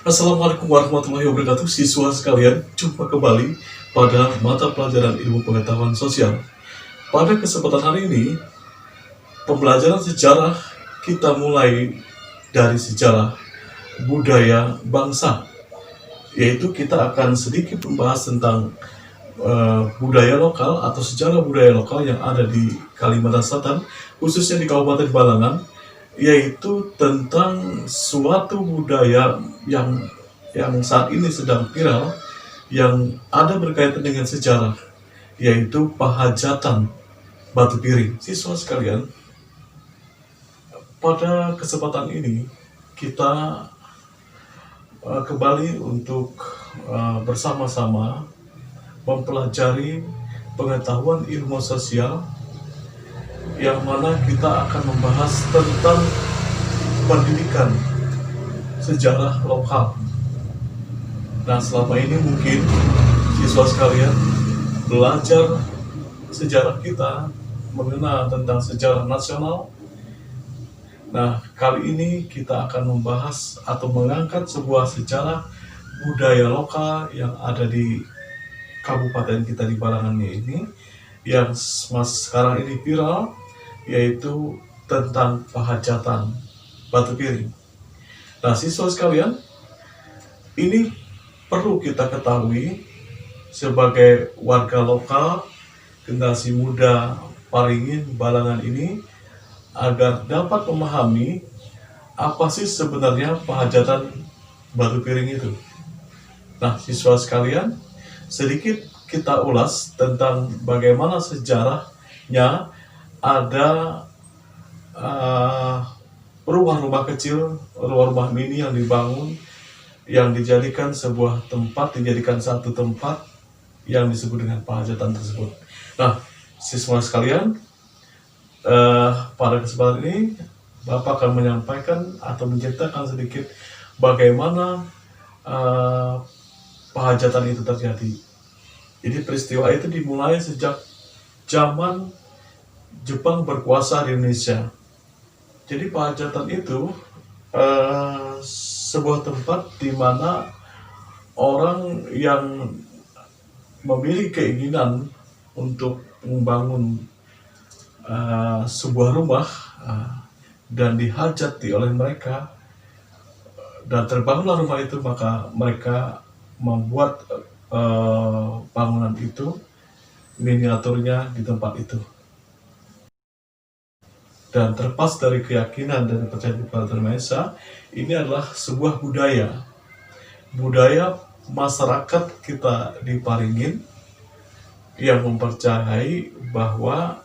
Assalamualaikum warahmatullahi wabarakatuh. Siswa sekalian, jumpa kembali pada mata pelajaran ilmu pengetahuan sosial. Pada kesempatan hari ini, pembelajaran sejarah kita mulai dari sejarah budaya bangsa, yaitu kita akan sedikit membahas tentang budaya lokal atau sejarah budaya lokal yang ada di Kalimantan Selatan, khususnya di Kabupaten Balangan, yaitu tentang suatu budaya yang saat ini sedang viral, yang ada berkaitan dengan sejarah, yaitu pahajatan batu piring. Siswa sekalian, pada kesempatan ini kita kembali untuk bersama-sama mempelajari pengetahuan ilmu sosial, yang mana kita akan membahas tentang pendidikan sejarah lokal. Nah, selama ini mungkin siswa sekalian belajar sejarah kita, mengenal tentang sejarah nasional. Nah, kali ini kita akan membahas atau mengangkat sebuah sejarah budaya lokal yang ada di kabupaten kita di Balangan ini, yang sekarang ini viral, yaitu tentang pahajatan batu piring. Nah, siswa sekalian, ini perlu kita ketahui sebagai warga lokal generasi muda Paringin Balangan ini, agar dapat memahami apa sih sebenarnya pahajatan batu piring itu. Nah, siswa sekalian, sedikit kita ulas tentang bagaimana sejarahnya ada rumah-rumah kecil, rumah-rumah mini yang dibangun, yang dijadikan sebuah tempat, dijadikan satu tempat yang disebut dengan pahajatan tersebut. Nah, siswa sekalian, pada kesempatan ini Bapak akan menyampaikan atau menceritakan sedikit bagaimana pahajatan itu terjadi. Jadi peristiwa itu dimulai sejak zaman Jepang berkuasa di Indonesia. Jadi pahajatan itu sebuah tempat di mana orang yang memiliki keinginan untuk membangun sebuah rumah dan dihajati oleh mereka, dan terbangunlah rumah itu, maka mereka membuat bangunan itu, miniaturnya di tempat itu. Dan terlepas dari keyakinan dan kepercayaan kepada Tuhan Maha Esa, ini adalah sebuah budaya masyarakat kita di Paringin yang mempercayai bahwa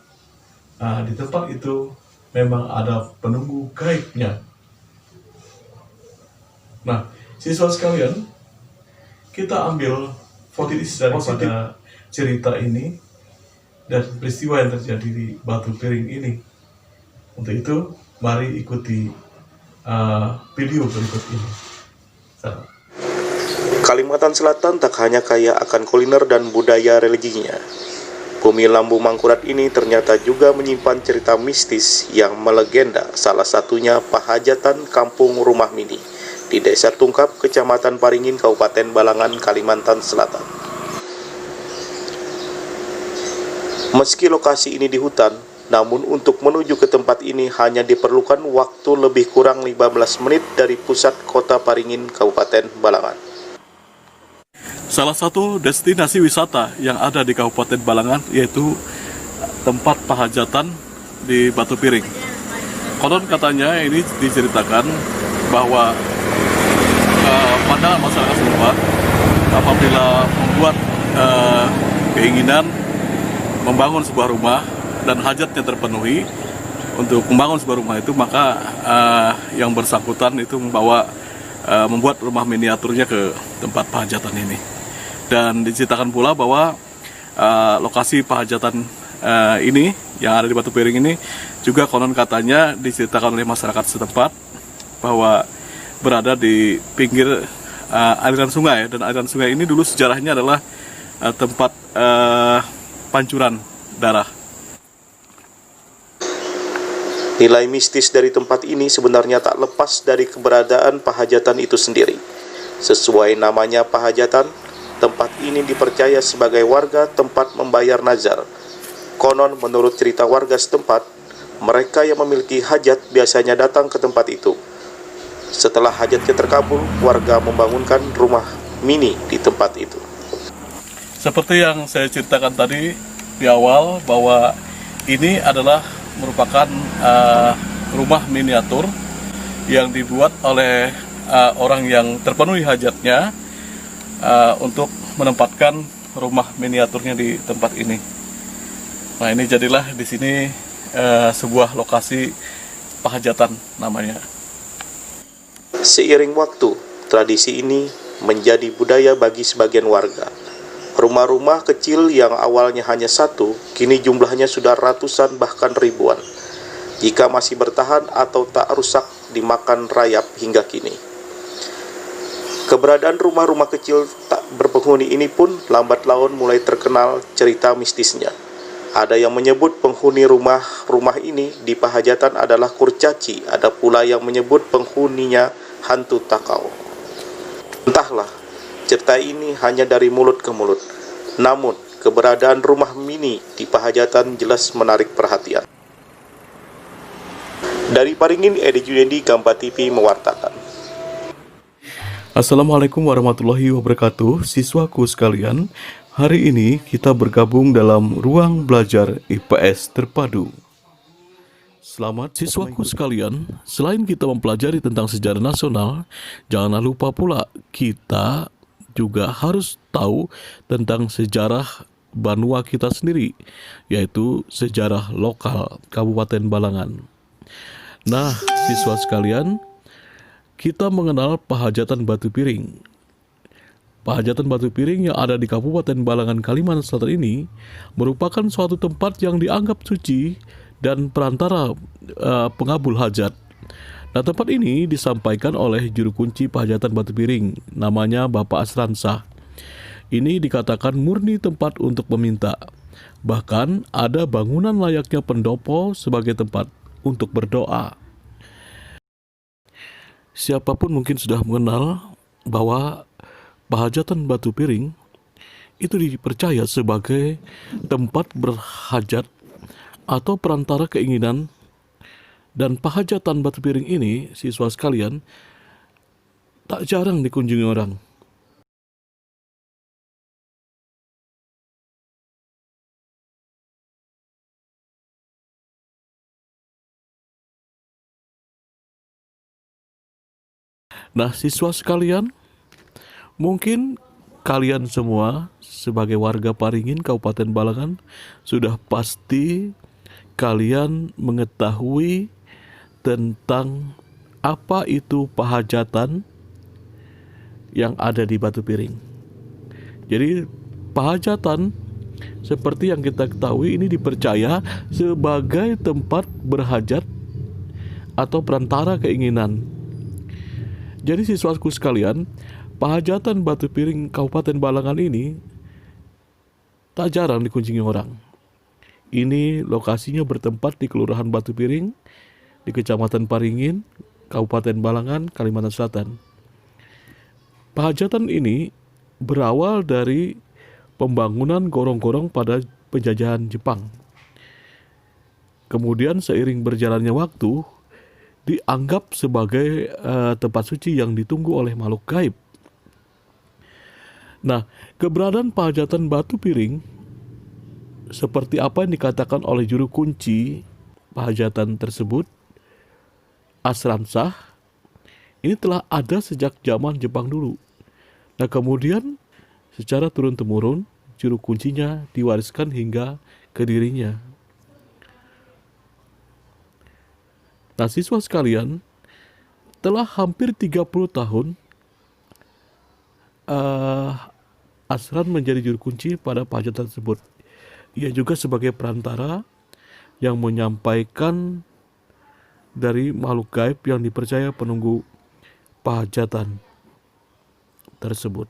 di tempat itu memang ada penunggu gaibnya. Nah, siswa sekalian, kita ambil fotis daripada cerita ini dan peristiwa yang terjadi di batu piring ini. Untuk itu, mari ikuti video berikut ini. Kalimantan Selatan tak hanya kaya akan kuliner dan budaya religinya. Bumi Lambung Mangkurat ini ternyata juga menyimpan cerita mistis yang melegenda, salah satunya pahajatan kampung rumah mini di Desa Tungkap, Kecamatan Paringin, Kabupaten Balangan, Kalimantan Selatan. Meski lokasi ini di hutan, namun untuk menuju ke tempat ini hanya diperlukan waktu lebih kurang 15 menit dari pusat kota Paringin, Kabupaten Balangan. Salah satu destinasi wisata yang ada di Kabupaten Balangan yaitu tempat pahajatan di Batu Piring. Konon katanya ini diceritakan bahwa pada masyarakat setempat, apabila membuat keinginan membangun sebuah rumah dan hajatnya terpenuhi untuk membangun sebuah rumah itu, maka yang bersangkutan itu membuat rumah miniaturnya ke tempat pahajatan ini. Dan diceritakan pula bahwa lokasi pahajatan ini yang ada di Batu Piring ini juga konon katanya diceritakan oleh masyarakat setempat bahwa berada di pinggir aliran sungai, dan aliran sungai ini dulu sejarahnya adalah tempat pancuran darah. Nilai mistis dari tempat ini sebenarnya tak lepas dari keberadaan pahajatan itu sendiri. Sesuai namanya pahajatan, tempat ini dipercaya sebagai warga tempat membayar nazar. Konon menurut cerita warga setempat, mereka yang memiliki hajat biasanya datang ke tempat itu. Setelah hajatnya terkabul, warga membangunkan rumah mini di tempat itu. Seperti yang saya ceritakan tadi di awal, bahwa ini adalah merupakan rumah miniatur yang dibuat oleh orang yang terpenuhi hajatnya untuk menempatkan rumah miniaturnya di tempat ini. Nah, ini jadilah di sini sebuah lokasi pahajatan namanya. Seiring waktu, tradisi ini menjadi budaya bagi sebagian warga. Rumah-rumah kecil yang awalnya hanya satu, kini jumlahnya sudah ratusan bahkan ribuan. Jika masih bertahan atau tak rusak dimakan rayap hingga kini. Keberadaan rumah-rumah kecil tak berpenghuni ini pun lambat laun mulai terkenal cerita mistisnya. Ada yang menyebut penghuni rumah ini di pahajatan adalah kurcaci, ada pula yang menyebut penghuninya hantu takau. Entahlah, cerita ini hanya dari mulut ke mulut. Namun, keberadaan rumah mini di pahajatan jelas menarik perhatian. Dari Paringin, Edi Junendi, Gamba TV mewartakan. Assalamualaikum warahmatullahi wabarakatuh, siswaku sekalian. Hari ini kita bergabung dalam ruang belajar IPS terpadu. Selamat siswaku sekalian, selain kita mempelajari tentang sejarah nasional, janganlah lupa pula kita juga harus tahu tentang sejarah Banua kita sendiri, yaitu sejarah lokal Kabupaten Balangan. Nah, siswa sekalian, kita mengenal Pahajatan Batu Piring. Pahajatan Batu Piring yang ada di Kabupaten Balangan, Kalimantan Selatan ini merupakan suatu tempat yang dianggap suci dan perantara pengabul hajat. Nah, tempat ini disampaikan oleh juru kunci Pahajatan Batu Piring, namanya Bapak Asransah. Ini dikatakan murni tempat untuk meminta. Bahkan ada bangunan layaknya pendopo sebagai tempat untuk berdoa. Siapapun mungkin sudah mengenal bahwa Pahajatan Batu Piring itu dipercaya sebagai tempat berhajat atau perantara keinginan, dan Pahajatan Batu Piring ini, siswa sekalian, tak jarang dikunjungi orang. Nah, siswa sekalian, mungkin kalian semua sebagai warga Paringin, Kabupaten Balangan, sudah pasti kalian mengetahui tentang apa itu pahajatan yang ada di Batu Piring. Jadi, pahajatan seperti yang kita ketahui ini dipercaya sebagai tempat berhajat atau perantara keinginan. Jadi siswaku sekalian, Pahajatan Batu Piring Kabupaten Balangan ini tak jarang dikunjungi orang. Ini lokasinya bertempat di Kelurahan Batu Piring, di Kecamatan Paringin, Kabupaten Balangan, Kalimantan Selatan. Pahajatan ini berawal dari pembangunan gorong-gorong pada penjajahan Jepang. Kemudian seiring berjalannya waktu, dianggap sebagai tempat suci yang ditunggu oleh makhluk gaib. Nah, keberadaan Pahajatan Batu Piring seperti apa yang dikatakan oleh juru kunci pahajatan tersebut, Asransah, ini telah ada sejak zaman Jepang dulu. Nah, kemudian secara turun-temurun juru kuncinya diwariskan hingga ke dirinya. Nah, siswa sekalian, telah hampir 30 tahun Asran menjadi juru kunci pada pahajatan tersebut. Ia juga sebagai perantara yang menyampaikan dari makhluk gaib yang dipercaya penunggu pahajatan tersebut.